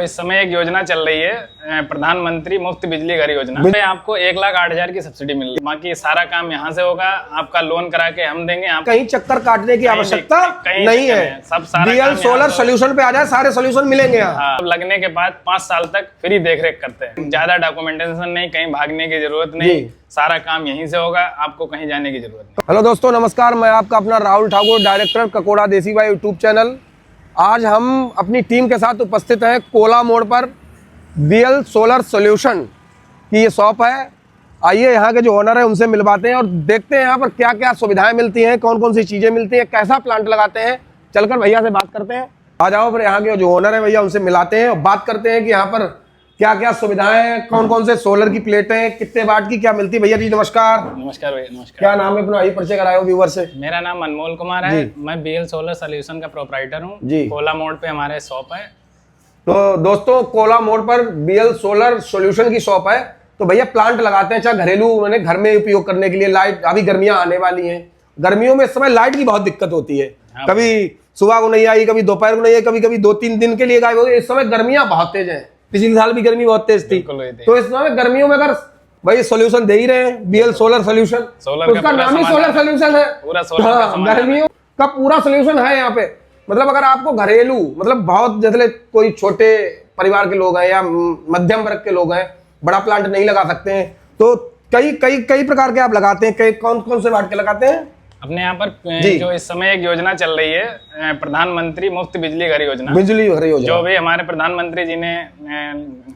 इस समय एक योजना चल रही है, प्रधानमंत्री मुफ्त बिजली घर योजना पे आपको 1,08,000 की सब्सिडी मिल रही है। बाकी सारा काम यहाँ से होगा, आपका लोन करा के हम देंगे। आप कहीं चक्कर काटने की आवश्यकता नहीं है। सब सारा बीएल सोलर सोल्यूशन पे आ जाए, सारे सोल्यूशन मिलेंगे यहाँ। लगने के बाद 5 साल तक फ्री देखरेख करते हैं। ज्यादा डॉक्यूमेंटेशन नहीं, कहीं भागने की जरूरत नहीं, सारा काम यहीं से होगा, आपको कहीं जाने की जरूरत नहीं। हेलो दोस्तों, नमस्कार। मैं आपका अपना राहुल ठाकुर, डायरेक्टर ककोड़ा देसी भाई यूट्यूब चैनल। आज हम अपनी टीम के साथ उपस्थित हैं कोला मोड़ पर। बीएल सोलर सोल्यूशन की ये शॉप है। आइए यहाँ के जो ओनर है उनसे मिलवाते हैं और देखते हैं यहाँ पर क्या क्या सुविधाएं मिलती हैं, कौन कौन सी चीज़ें मिलती हैं, कैसा प्लांट लगाते हैं। चलकर भैया से बात करते हैं। आ जाओ, फिर यहाँ के जो ओनर है भैया उनसे मिलाते हैं और बात करते हैं कि यहाँ पर क्या क्या सुविधाएं हैं, कौन कौन से सोलर की प्लेटें हैं, कितने वाट की क्या मिलती है। भैया जी नमस्कार। नमस्कार भैया, नमस्कार। क्या नाम है अपना, ही परिचय कराए हो व्यूअर से। मेरा नाम अनमोल कुमार है, मैं बीएल सोलर सोल्यूशन का प्रोपराइटर हूँ जी। कोला मोड़ पे हमारे शॉप है। तो दोस्तों, कोला मोड़ पर बीएल सोलर सोल्यूशन की शॉप है। तो भैया प्लांट लगाते हैं, चाहे घरेलू मैंने घर में उपयोग करने के लिए। लाइट अभी गर्मियां आने वाली हैं, गर्मियों में इस समय लाइट की बहुत दिक्कत होती है। कभी सुबह को नहीं आई, कभी दोपहर को नहीं आई, कभी कभी 2-3 दिन के लिए गायब हो गई। इस समय गर्मियां बहुत तेज है, पिछले साल भी गर्मी बहुत तेज थी। तो इस समय गर्मियों में अगर भाई सोल्यूशन दे ही रहे हैं बीएल सोलर सोल्यूशन, तो उसका नाम ही सोलर सोल्यूशन है। गर्मियों का पूरा सोल्यूशन है यहाँ पे। मतलब अगर आपको घरेलू, मतलब बहुत जैसे कोई छोटे परिवार के लोग हैं या मध्यम वर्ग के लोग हैं, बड़ा प्लांट नहीं लगा सकते हैं, तो कई कई कई प्रकार के आप लगाते हैं। कौन कौन से वाट के लगाते हैं अपने यहाँ पर? जो इस समय एक योजना चल रही है, प्रधानमंत्री मुफ्त बिजली घर योजना, बिजली घर योजना, जो भी हमारे प्रधानमंत्री जी ने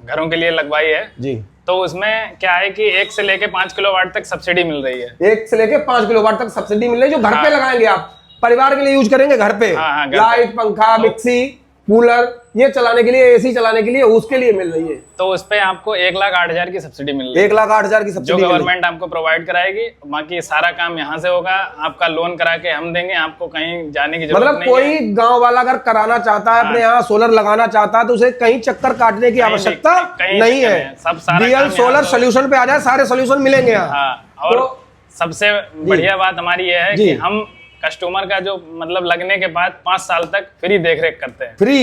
घरों के लिए लगवाई है जी। तो उसमें क्या है कि 1 से लेके 5 किलोवाट तक सब्सिडी मिल रही है। 1 से लेके 5 किलोवाट तक सब्सिडी मिल रही है, जो घर पे लगाएंगे आप, परिवार के लिए यूज करेंगे घर पे। लाइट, पंखा, मिक्सी, कूलर, ये चलाने के लिए, एसी चलाने के लिए, उसके लिए मिल रही है। तो उस पे आपको 1,08,000 की सब्सिडी मिल रही है। 1,08,000 की सब्सिडी जो गवर्नमेंट आपको प्रोवाइड कराएगी। बाकी सारा काम यहाँ से होगा, आपका लोन करा के हम देंगे, आपको कहीं जाने की जरूरत नहीं। मतलब कोई गांव वाला अगर कराना चाहता है, अपने यहाँ सोलर लगाना चाहता है, तो उसे कहीं चक्कर काटने की आवश्यकता नहीं है। बीएल सोलर सोल्यूशन पे आ जाए, सारे सोल्यूशन मिलेंगे यहाँ। और सबसे बढ़िया बात हमारी ये है कि हम कस्टमर का जो मतलब लगने के बाद 5 साल तक फ्री देखरेख करते हैं। फ्री?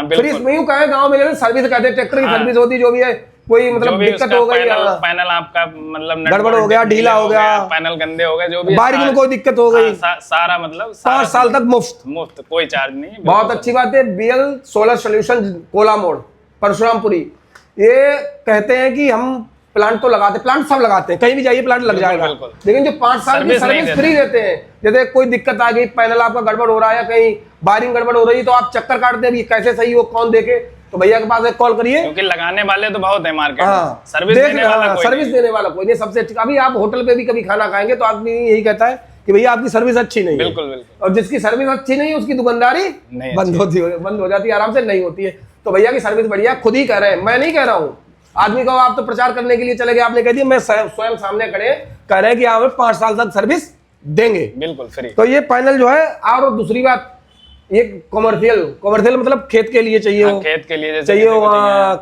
फ्री इसमें कहे गाँव में सर्विस कहते हैं, ट्रैक्टर की सर्विस होती जो भी है, कोई मतलब दिक्कत हो गई, पैनल आपका मतलब गड़बड़ हो गया, ढीला हो गया, पैनल गंदे हो गए, जो भी बारिश में कोई दिक्कत हो गई, सारा मतलब 5 साल तक मुफ्त, कोई चार्ज नहीं। बहुत अच्छी बात है। बीएल सोलर सोल्यूशन कोला मोड़ परशुरामपुरी, ये कहते हैं कि हम प्लांट तो लगाते, प्लांट सब लगाते हैं, कहीं भी जाइए प्लांट लग जाएगा, लेकिन जो 5 साल की सर्विस फ्री देते हैं। जैसे कोई दिक्कत आ गई, पैनल आपका गड़बड़ हो रहा है या कहीं वायरिंग गड़बड़ हो रही है, तो आप चक्कर काटते हैं कैसे सही हो, कौन देखे, तो भैया के पास एक कॉल करिए, क्योंकि लगाने वाले तो बहुत है मार्केट में, सर्विस देने वाला कोई नहीं। सबसे अभी आप होटल पे भी कभी खाना खाएंगे तो आदमी यही कहता है कि भैया आपकी सर्विस अच्छी नहीं है। बिल्कुल। और जिसकी सर्विस अच्छी नहीं है उसकी दुकानदारी बंद हो जाती है, आराम से नहीं होती है। तो भैया की सर्विस बढ़िया, खुद ही कह रहे हैं, मैं नहीं कह रहा हूँ। आदमी को आप तो प्रचार करने के लिए चले गए, आपने कह दिया, मैं स्वयं सामने खड़े कह रहे हैं कि आप 5 साल तक सर्विस देंगे, बिल्कुल फ्री। तो ये पैनल जो है, और दूसरी बात, ये कॉमर्शियल मतलब खेत के लिए चाहिए हो, खेत के लिए चाहिए हो,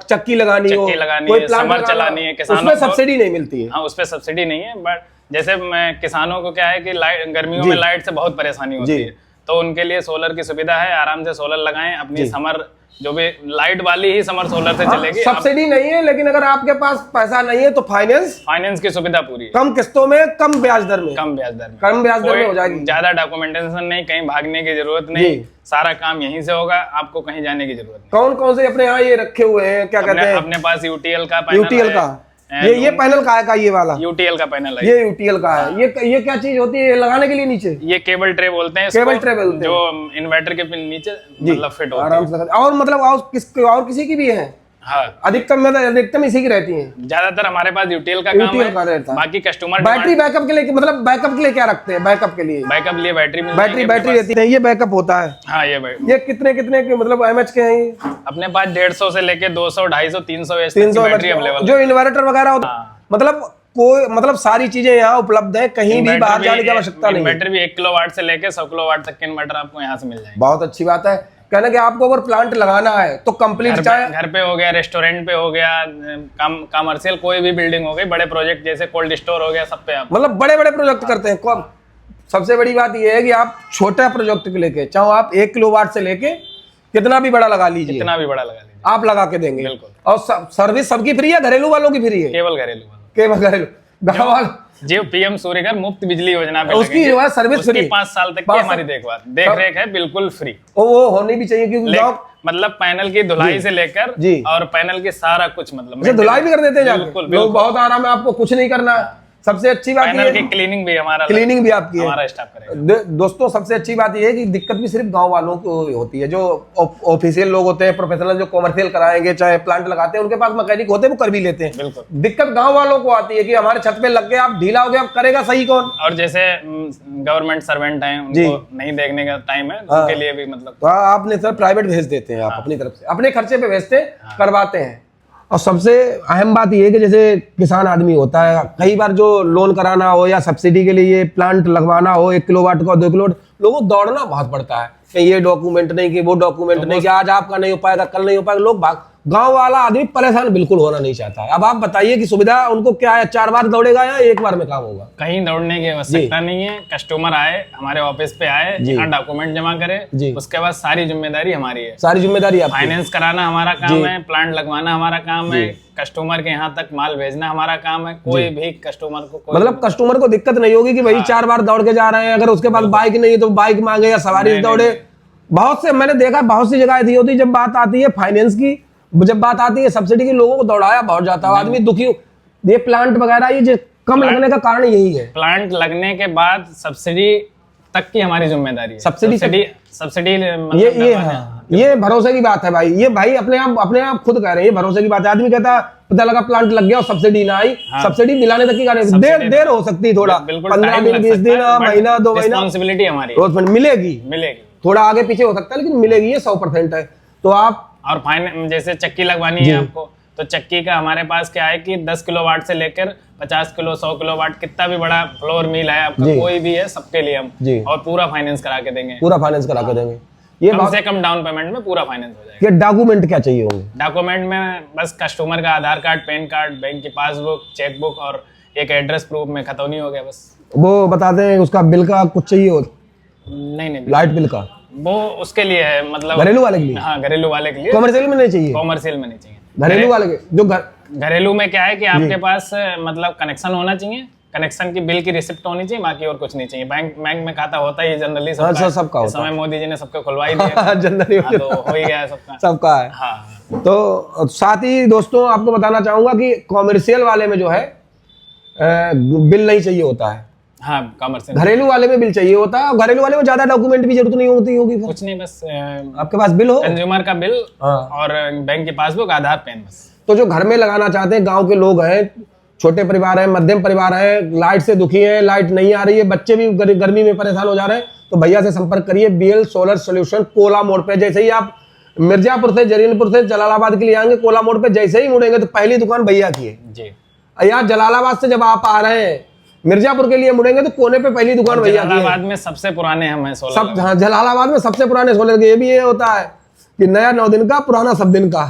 चक्की लगानी हो, कोई प्लांट चलानी है, किसानों उसमें सब्सिडी नहीं मिलती है। हाँ, उसपे सब्सिडी नहीं है। बट जैसे किसानों को क्या है कि गर्मियों में लाइट से बहुत परेशानी होती है, तो उनके लिए सोलर की सुविधा है। आराम से सोलर लगाएं, अपनी समर जो भी लाइट वाली ही समर सोलर से चलेगी। सब्सिडी नहीं है, लेकिन अगर आपके पास पैसा नहीं है तो फाइनेंस की सुविधा पूरी है, कम किस्तों में, कम ब्याज दर में हो जाएगी। ज्यादा डॉक्यूमेंटेशन नहीं, कहीं भागने की जरूरत नहीं, सारा काम यहीं से होगा, आपको कहीं जाने की जरूरत नहीं। कौन कौन से अपने यहाँ ये रखे हुए हैं, क्या कहते हैं? अपने पास यूटीएल का ये पैनल का है, ये वाला यूटीएल का पैनल है। ये यूटीएल का है। ये क्या चीज होती है लगाने के लिए नीचे? ये केबल ट्रे बोलते हैं, केबल ट्रे बोलते हैं, जो इन्वर्टर के नीचे मतलब फिट होता है आराम से। और मतलब और किसी की भी है? हाँ, अधिकतम इसी की रहती है। ज्यादातर हमारे पास यूटीएल का काम है। बाकी कस्टमर बैटरी बैकअप के लिए, मतलब बैकअप के लिए क्या रखते हैं? बैकअप के लिए बैटरी रहती है, ये बैकअप होता है। हाँ, ये कितने के मतलब एमएच के हैं? अपने पास 150 से लेके 200, 250, 300 बैटरी अवेलेबल, जो इन्वर्टर वगैरह होता है। मतलब सारी चीजें यहाँ उपलब्ध है, कहीं भी बाहर जाने की आवश्यकता नहीं। इन्वर्टर भी 1 किलोवाट से लेके 100 किलोवाट तक के इन्वर्टर आपको यहाँ से मिल जाएंगे। बहुत अच्छी बात है। कहना कि आपको अगर प्लांट लगाना है तो कंप्लीट, चाहे घर पे हो गया, रेस्टोरेंट पे हो गया, कमर्शियल कोई भी बिल्डिंग हो गई, बड़े प्रोजेक्ट जैसे कोल्ड स्टोर हो गया, सब पे आप मतलब बड़े प्रोजेक्ट करते हैं। सबसे बड़ी बात यह है कि आप छोटा प्रोजेक्ट को लेके, चाहे आप 1 किलोवाट से लेके कितना भी बड़ा लगा लीजिए, आप लगा के देंगे। बिल्कुल। और सर्विस सबकी फ्री है, घरेलू वालों की फ्री है? केवल घरेलू वालों। केवल घरेलू। गाँव वालों जो पीएम सूर्यघर मुफ्त बिजली योजना पे उसकी जो है सर्विस फ्री, 5 साल तक की हमारी देख रेख है बिल्कुल फ्री। वो होनी भी चाहिए, क्योंकि मतलब पैनल की धुलाई से लेकर और पैनल के सारा कुछ, मतलब धुलाई भी कर देते हैं जाके। बिल्कुल, लोग बहुत आराम है, आपको कुछ नहीं करना है। सबसे अच्छी बात पैनल की क्लीनिंग भी आपकी है, हमारा स्टाफ करेगा। दोस्तों सबसे अच्छी बात ये है कि दिक्कत भी सिर्फ गांव वालों को होती है। जो ऑफिशियल लोग होते हैं, प्रोफेशनल जो कॉमर्शियल कराएंगे, चाहे प्लांट लगाते हैं, उनके पास मैकेनिक होते हैं, वो कर भी लेते हैं। दिक्कत गांव वालों को आती है कि हमारे छत पे लग गए, आप ढीला हो गया, अब करेगा सही कौन? और जैसे गवर्नमेंट सर्वेंट हैं, उनको नहीं देखने का टाइम है, उनके लिए भी मतलब तो आपने सर प्राइवेट भेज देते हैं, आप अपनी तरफ से अपने खर्चे पे भेजते करवाते हैं। और सबसे अहम बात यह है कि जैसे किसान आदमी होता है, कई बार जो लोन कराना हो या सब्सिडी के लिए प्लांट लगवाना हो, 1 किलोवाट का 2 किलोवाट, लोगों को दौड़ना बहुत पड़ता है कि ये डॉक्यूमेंट नहीं, कि वो डॉक्यूमेंट नहीं, कि आज आपका नहीं हो पाएगा, कल नहीं हो पाएगा। लोग गांव वाला आदमी परेशान बिल्कुल होना नहीं चाहता है। अब आप बताइए कि सुविधा उनको क्या है, 4 बार दौड़ेगा या 1 बार में काम होगा? कहीं दौड़ने की आवश्यकता नहीं है। कस्टमर आए, हमारे ऑफिस पे आए, यहाँ डॉक्यूमेंट जमा करे, उसके बाद सारी जिम्मेदारी हमारी है। सारी जिम्मेदारी आपकी। फाइनेंस कराना हमारा काम है, प्लांट लगवाना हमारा काम है, कस्टमर के यहाँ तक माल भेजना हमारा काम है। कोई भी कस्टमर को मतलब कस्टमर को दिक्कत नहीं होगी कि भाई 4 बार दौड़ के जा रहे हैं, अगर उसके पास बाइक नहीं है तो बाइक मांगे या सवारी दौड़े। बहुत से मैंने देखा, बहुत सी जगह ऐसी होती है, जब बात आती है फाइनेंस की, जब बात आती है सब्सिडी की, लोगों को दौड़ाया बहुत जाता है, आदमी दुखी। ये प्लांट वगैरह ये कम लगने का कारण यही है। प्लांट लगने के बाद सब्सिडी तक की हमारी जिम्मेदारी है। सब्सिडी ये भरोसे की बात है भाई। ये भाई अपने आप खुद कह रहे हैं, ये भरोसे की बात है। आदमी कहता पता लगा प्लांट लग गया और सब्सिडी ना आई, सब्सिडी दिलाने तक की देर हो सकती है, थोड़ा 15 दिन 20 दिन, महीना 2 महीना, रिस्पांसिबिलिटी हमारी मिलेगी। थोड़ा आगे पीछे हो सकता है, लेकिन मिलेगी, ये 100% है। तो आप और फाइन जैसे चक्की लगवानी है आपको, तो चक्की का हमारे पास क्या है कि 10 किलोवाट से लेकर 50 किलो 100 किलोवाट, कितना भी बड़ा फ्लोर मिल है आपका, कोई भी है, सबके लिए हम और पूरा फाइनेंस करा के देंगे। पूरा फाइनेंस करा के देंगे। ये कम से कम डाउन पेमेंट में पूरा फाइनेंस हो जाएगा। ये डॉक्यूमेंट क्या चाहिए होंगे? डॉक्यूमेंट में बस कस्टमर का आधार कार्ड, पैन कार्ड, बैंक की पासबुक, चेकबुक और एक एड्रेस प्रूफ में खतौनी हो गया बस। वो बताते हैं उसका बिल का कुछ चाहिए हो? नहीं, लाइट बिल का वो उसके लिए है, मतलब घरेलू वाले के लिए। हाँ, घरेलू वाले के लिए। कॉमर्शियल में नहीं चाहिए? कॉमर्शियल में नहीं चाहिए। घरेलू वाले के जो घरेलू में क्या है कि आपके पास मतलब कनेक्शन होना चाहिए, कनेक्शन की बिल की रिसिप्ट होनी चाहिए, बाकी और कुछ नहीं चाहिए। बैंक में खाता होता है जनरली सबका होता है। समय मोदी जी ने सबको खुलवा ही दिया जनरली, तो हो ही गया सबका है। हाँ। तो साथ ही दोस्तों आपको बताना चाहूंगा कि कॉमर्शियल वाले में जो है बिल नहीं चाहिए होता है। हाँ, कॉमर्शियल। घरेलू वाले में बिल चाहिए होता है। घरेलू वाले में ज्यादा डॉक्यूमेंट भी जरूरत नहीं होगी। कुछ नहीं, बस आपके पास बिल हो, कंज्यूमर का बिल और बैंक की पासबुक, आधार, पैन, बस। तो जो घर में लगाना चाहते हैं, गांव के लोग हैं, छोटे परिवार हैं, मध्यम परिवार हैं, लाइट से दुखी हैं, लाइट नहीं आ रही है, बच्चे भी गर्मी में परेशान हो जा रहे हैं, तो भैया से संपर्क करिए। BL सोलर सोल्यूशन, कोला मोड़ पे। जैसे ही आप मिर्जापुर से, जरीनपुर से जलालाबाद के लिए आएंगे, कोला मोड़ पे जैसे ही मुड़ेंगे तो पहली दुकान भैया की है जी। यहाँ जलालाबाद से जब आप आ रहे हैं, मिर्जापुर के लिए मुड़ेंगे तो कोने पे पहली दुकान भैया की है। जलालाबाद में सबसे पुराने हम हैं सोलर। सब, हाँ, जलालाबाद में सबसे पुराने सोलर के। ये भी ये होता है कि नया 9 दिन का, पुराना सब दिन का।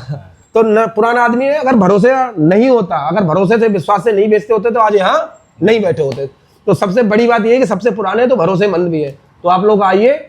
तो पुराना आदमी है, अगर भरोसे नहीं होता, अगर भरोसे से, विश्वास से नहीं बेचते होते तो आज यहाँ नहीं बैठे होते। तो सबसे बड़ी बात यह है कि सबसे पुराने तो भरोसेमंद भी है। तो आप लोग आइए,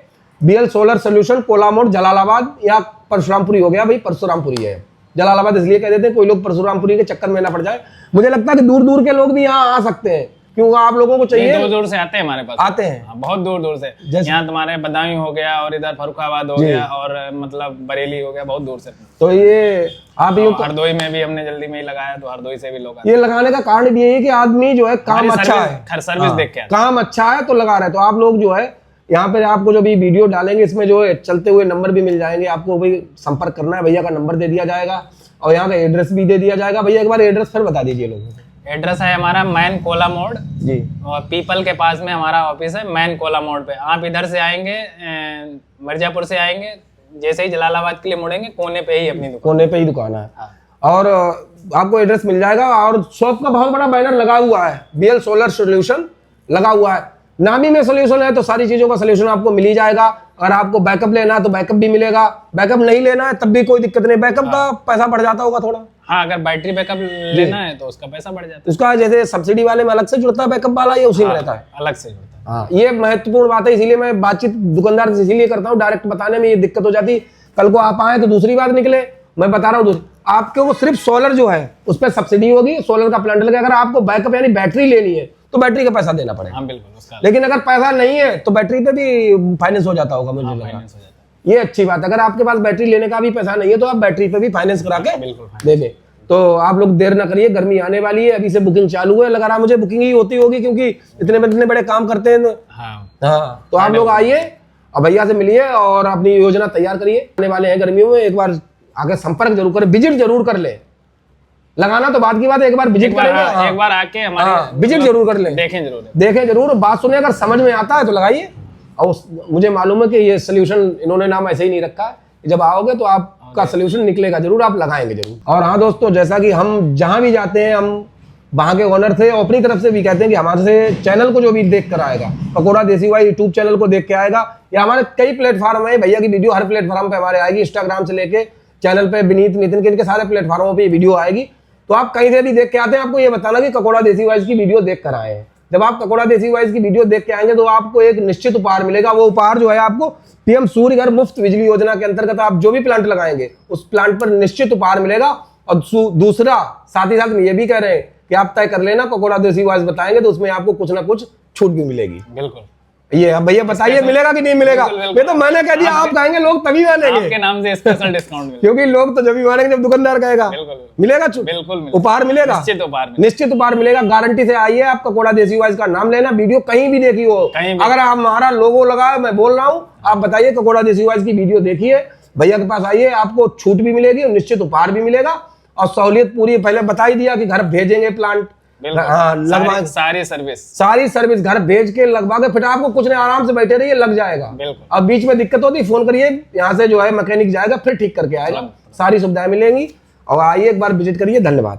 BL सोलर सोल्यूशन, कोला मोड़, जलालाबाद, या परशुरामपुरी हो गया भाई, परशुरामपुरी है। जलालाबाद इसलिए कह देते हैं, कोई लोग परशुरामपुरी के चक्कर में ना पड़ जाए। मुझे लगता है कि दूर दूर के लोग भी यहाँ आ सकते हैं, क्योंकि आप लोगों को चाहिए। दूर दूर से आते हैं हमारे पास, आते हैं। हाँ, बहुत दूर दूर से। यहाँ तुम्हारे बदायूं हो गया, और इधर फर्रुखाबाद हो गया, और मतलब बरेली हो गया, बहुत दूर से। तो ये आप हरदोई में भी हमने जल्दी में ही लगाया, तो हरदोई से भी लोग ये लगाने का कारण भी यही है कि आदमी जो है काम अच्छा है, सर्विस देख के काम अच्छा है तो लगा रहे। तो आप लोग जो है यहाँ पे आपको जो भी वीडियो डालेंगे, इसमें जो है चलते हुए नंबर भी मिल जाएंगे। आपको भाई संपर्क करना है, भैया का नंबर दे दिया जाएगा और यहाँ का एड्रेस भी दे दिया जाएगा। भैया एक बार एड्रेस फिर बता दीजिए लोगों को। एड्रेस है हमारा मैन कोला मोड़ जी, और पीपल के पास में हमारा ऑफिस है, मैन कोला मोड़ पे। आप इधर से आएंगे, मिर्जापुर से आएंगे, जैसे ही जलालाबाद के लिए मुड़ेंगे, कोने पे ही अपनी दुकान, कोने पे ही दुकान है। और आपको एड्रेस मिल जाएगा। और शॉप का बहुत बड़ा बैनर लगा हुआ है, BL सोलर सोल्यूशन लगा हुआ है। नामी में सोल्यूशन है तो सारी चीजों का सोल्यूशन आपको मिल ही जाएगा। अगर आपको बैकअप लेना है तो बैकअप भी मिलेगा, बैकअप नहीं लेना है तब भी कोई दिक्कत नहीं। बैकअप का पैसा बढ़ जाता होगा थोड़ा। हाँ, अगर बैटरी बैकअप लेना है तो उसका पैसा बढ़ जाता है। उसका जैसे सब्सिडी वाले में अलग से जुड़ता है बैकअप वाला, या उसी में रहता है? अलग से जुड़ता है। हाँ, ये महत्वपूर्ण बात है। इसीलिए मैं बातचीत दुकानदार से इसीलिए करता हूँ, डायरेक्ट बताने में ये दिक्कत हो जाती। कल को आप आए तो दूसरी बात निकले, मैं बता रहा हूँ आपको, वो सिर्फ सोलर जो है उस पर सब्सिडी होगी, सोलर का प्लांट लगे। अगर आपको बैकअप यानी बैटरी लेनी है तो बैटरी का पैसा देना पड़ेगा। हाँ बिल्कुल उसका लेकिन अगर पैसा नहीं है तो बैटरी पे भी फाइनेंस हो जाता होगा मुझे लगा। फाइनेंस हो जाता है। ये अच्छी बात है। अगर आपके पास बैटरी लेने का भी पैसा नहीं है तो आप बैटरी पे भी फाइनेंस करा के बिल्कुल दे दें। तो आप लोग देर ना करिए, गर्मी आने वाली है, अभी से बुकिंग चालू है। लगा रहा मुझे बुकिंग ही होती होगी क्योंकि इतने बड़े काम करते हैं। हाँ तो आप लोग आइए और भैया से मिलिए और अपनी योजना तैयार करिए। आने वाले हैं गर्मियों में, एक बार आके संपर्क जरूर करें, विजिट जरूर कर ले। लगाना तो बात की बात है, एक बार विजिट करेंगे। हाँ, एक बार आके हमारे विजिट जरूर कर लें, देखें जरूर, बात सुने, अगर समझ में आता है तो लगाइए। और मुझे मालूम है कि ये सोल्यूशन इन्होंने नाम ऐसे ही नहीं रखा है, जब आओगे तो आपका सोल्यूशन निकलेगा जरूर, आप लगाएंगे जरूर। और हाँ दोस्तों, जैसा कि हम जहां भी जाते हैं, हम वहां के ओनर थे और अपनी तरफ से भी कहते हैं कि हमारे से चैनल को जो भी देख कर आएगा, पकोड़ा देसी भाई यूट्यूब चैनल को देख के आएगा, या हमारे कई प्लेटफॉर्म है, भैया की वीडियो हर प्लेटफॉर्म पे हमारे आएगी, इंस्टाग्राम से लेके चैनल पे विनीत नितिन के इनके सारे प्लेटफॉर्मों पे वीडियो आएगी। तो आप कहीं से भी देख के आते हैं, आपको ये बताना कि ककोड़ा देसी वाइज की वीडियो देख कर आए हैं। जब आप ककोड़ा देसी वाइज की वीडियो देख के आएंगे तो आपको एक निश्चित उपहार मिलेगा। वो उपहार जो है आपको पीएम सूर्य घर मुफ्त बिजली योजना के अंतर्गत आप जो भी प्लांट लगाएंगे उस प्लांट पर निश्चित उपहार मिलेगा। और दूसरा साथ ही साथ में ये भी कह रहे हैं कि आप तय कर लेना, ककोड़ा देसी वाइज बताएंगे तो उसमें आपको कुछ ना कुछ छूट भी मिलेगी। बिल्कुल। ये भैया बताइए मिलेगा कि नहीं मिलेगा? ये तो मैंने कह दिया, आप कहेंगे लोग तभी मानेंगे, आपके नाम से स्पेशल डिस्काउंट मिलेगा। क्योंकि लोग तो जब भी मानेंगे जब दुकानदार कहेगा। मिलेगा बिल्कुल उपहार मिलेगा, निश्चित उपहार मिलेगा, गारंटी से आइए। आप ककोड़ा देसी वाइज का नाम लेना, वीडियो कहीं भी देखी हो, अगर आप हमारा लोगो लगा, मैं बोल रहा हूँ, आप बताइए ककोड़ा देसी वाइज की वीडियो देखिए, भैया के पास आइए, आपको छूट भी मिलेगी, निश्चित उपहार भी मिलेगा और सहूलियत पूरी। पहले बता ही दिया कि घर भेजेंगे प्लांट, हाँ लगवा सारी सर्विस घर भेज के लगवा के, फिर आपको कुछ नहीं, आराम से बैठे रहिए, लग जाएगा। अब बीच में दिक्कत होती फोन करिए, यहाँ से जो है मैकेनिक जाएगा, फिर ठीक करके आएगा, सारी सुविधाएं मिलेंगी। और आइए एक बार विजिट करिए। धन्यवाद।